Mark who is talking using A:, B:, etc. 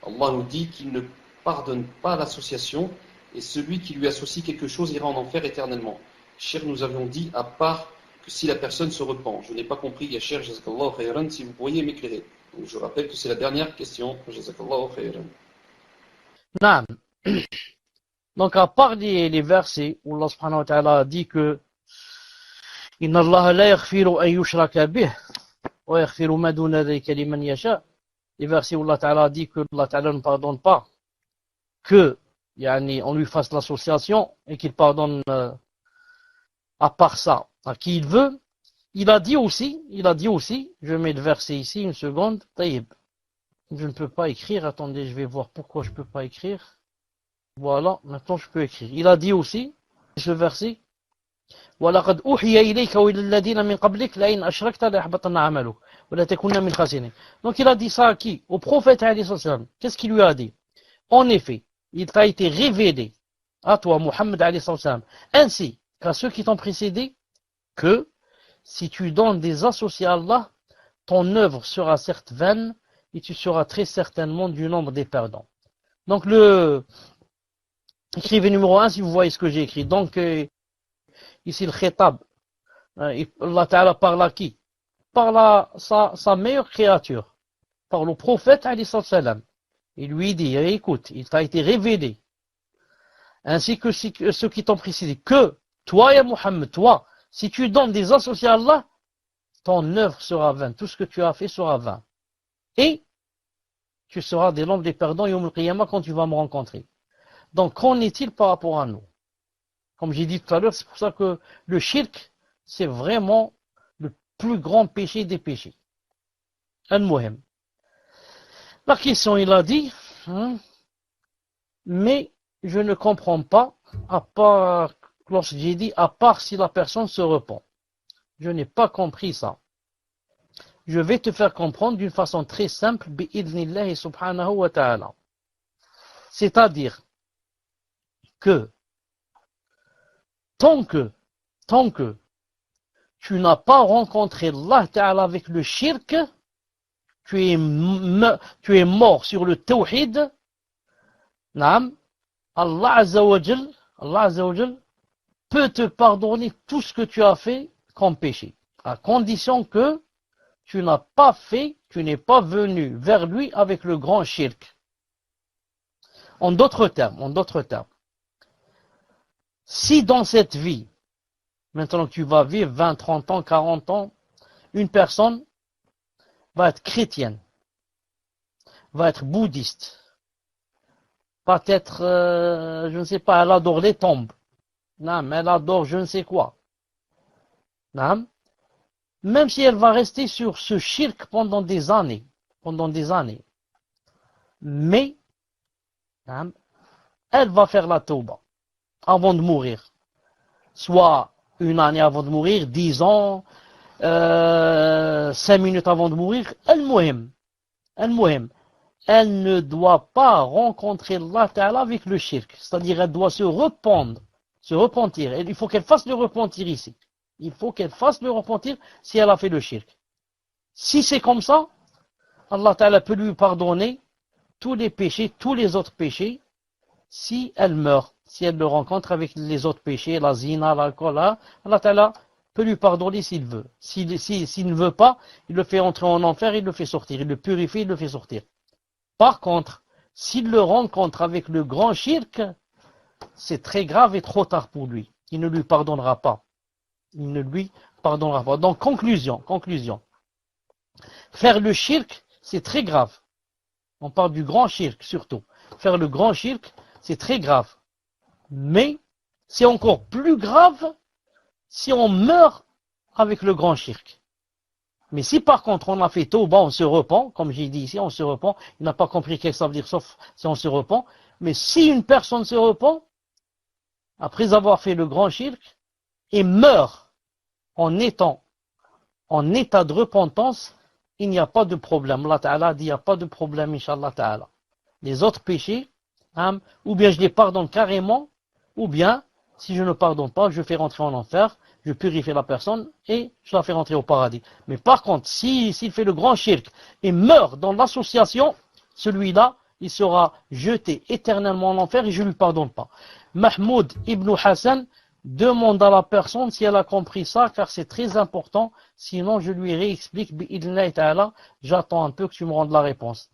A: Allah nous dit qu'il ne pardonne pas l'association et celui qui lui associe quelque chose ira en enfer éternellement. Cher, nous avions dit à part que si la personne se repent. Je n'ai pas compris, ya cher, jazakallahu khayran, si vous pourriez m'éclairer. Donc je rappelle que c'est la dernière question, jazakallahu khayran.
B: Naam. Donc à part les versets où Allah subhanahu wa ta'ala a dit que Inna Allah la yaghfiru an yushraka bih wa yaghfiru ma duna dhalika liman yasha. Les versets où Allah ta'ala a dit que Allah ta'ala ne pardonne pas que on lui fasse l'association et qu'il pardonne à part ça à qui il veut. Il a dit aussi, je mets le verset ici, une seconde, taïb. Je ne peux pas écrire, attendez, je vais voir pourquoi je ne peux pas écrire. Voilà, maintenant je peux écrire. Il a dit aussi, ce verset, وَلَقَدْ أُوحِيَ إِلَيْكَ وَإِلَى الَّذِينَ مِنْ قَبْلِكَ لَئِنْ أَشْرَكْتَ لَيَحْبَطَنَّ عَمَلُكَ وَلَتَكُونَنَّ مِنَ الْخَاسِرِينَ. Donc il a dit ça à qui? Au prophète alayhi salam. Qu'est-ce qu'il lui a dit? En effet, il t'a été révélé à toi, Muhammad alayhi salam, ainsi qu'à ceux qui t'ont précédé, que si tu donnes des associés à Allah, ton œuvre sera certes vaine et tu seras très certainement du nombre des perdants. Donc écrivez numéro 1 si vous voyez ce que j'ai écrit. Donc ici le khitab, Allah Ta'ala parle à qui? Parle à sa meilleure créature, parle au prophète alayhi salam. Il lui dit, écoute, il t'a été révélé, ainsi que ceux qui t'ont précédé, que toi, ya Muhammad, toi, si tu donnes des associés à Allah, ton œuvre sera vaine, tout ce que tu as fait sera vain. Et tu seras des nombres des perdants Yawm al-Qiyamah quand tu vas me rencontrer. Donc, qu'en est-il par rapport à nous? Comme j'ai dit tout à l'heure, c'est pour ça que le shirk, c'est vraiment le plus grand péché des péchés. Al-Muhim. La question, il a dit, mais je ne comprends pas, à part, lorsque j'ai dit, à part si la personne se repent. Je n'ai pas compris ça. Je vais te faire comprendre d'une façon très simple, bi'idhnillahi subhanahu wa ta'ala. C'est-à-dire que tant que tu n'as pas rencontré Allah Ta'ala avec le shirk, tu es mort sur le tawhid, Allah Azza wa Jal peut te pardonner tout ce que tu as fait comme péché, à condition que tu n'as pas fait, tu n'es pas venu vers lui avec le grand shirk. En d'autres termes, si dans cette vie, maintenant que tu vas vivre 20, 30 ans, 40 ans, une personne va être chrétienne, va être bouddhiste, va être, je ne sais pas, elle adore les tombes, non, elle adore je ne sais quoi, non, même si elle va rester sur ce shirk pendant des années, mais non, elle va faire la tauba avant de mourir, soit une année avant de mourir, 10 ans, 5 minutes avant de mourir, al-muhim, elle ne doit pas rencontrer Allah Ta'ala avec le shirk, c'est-à-dire elle doit se repentir, il faut qu'elle fasse le repentir ici, il faut qu'elle fasse le repentir si elle a fait le shirk. Si c'est comme ça, Allah Ta'ala peut lui pardonner tous les péchés, tous les autres péchés, si elle meurt, si elle le rencontre avec les autres péchés, la zina, l'alcool, Allah Ta'ala peut lui pardonner s'il veut. S'il ne veut pas, il le fait entrer en enfer, il le fait sortir, il le purifie, il le fait sortir. Par contre, s'il le rencontre avec le grand shirk, c'est très grave et trop tard pour lui. Il ne lui pardonnera pas. Donc, conclusion. Faire le shirk, c'est très grave. On parle du grand shirk surtout. Faire le grand shirk, c'est très grave. Mais c'est encore plus grave si on meurt avec le grand shirk. Mais si par contre on a fait tauba, on se repent, comme j'ai dit ici, on se repent, il n'a pas compris qu'est-ce que ça veut dire sauf si on se repent, mais si une personne se repent, après avoir fait le grand shirk, et meurt en état de repentance, il n'y a pas de problème. Allah Ta'ala dit il n'y a pas de problème, Inch'Allah Ta'ala. Les autres péchés, ou bien je les pardonne carrément, ou bien, si je ne pardonne pas, je fais rentrer en enfer, je purifie la personne et je la fais rentrer au paradis. Mais par contre, s'il fait le grand shirk et meurt dans l'association, celui-là, il sera jeté éternellement en enfer et je ne lui pardonne pas. Mahmoud ibn Hassan demande à la personne si elle a compris ça, car c'est très important, sinon je lui réexplique, bi'idhnillahi ta'ala, j'attends un peu que tu me rendes la réponse.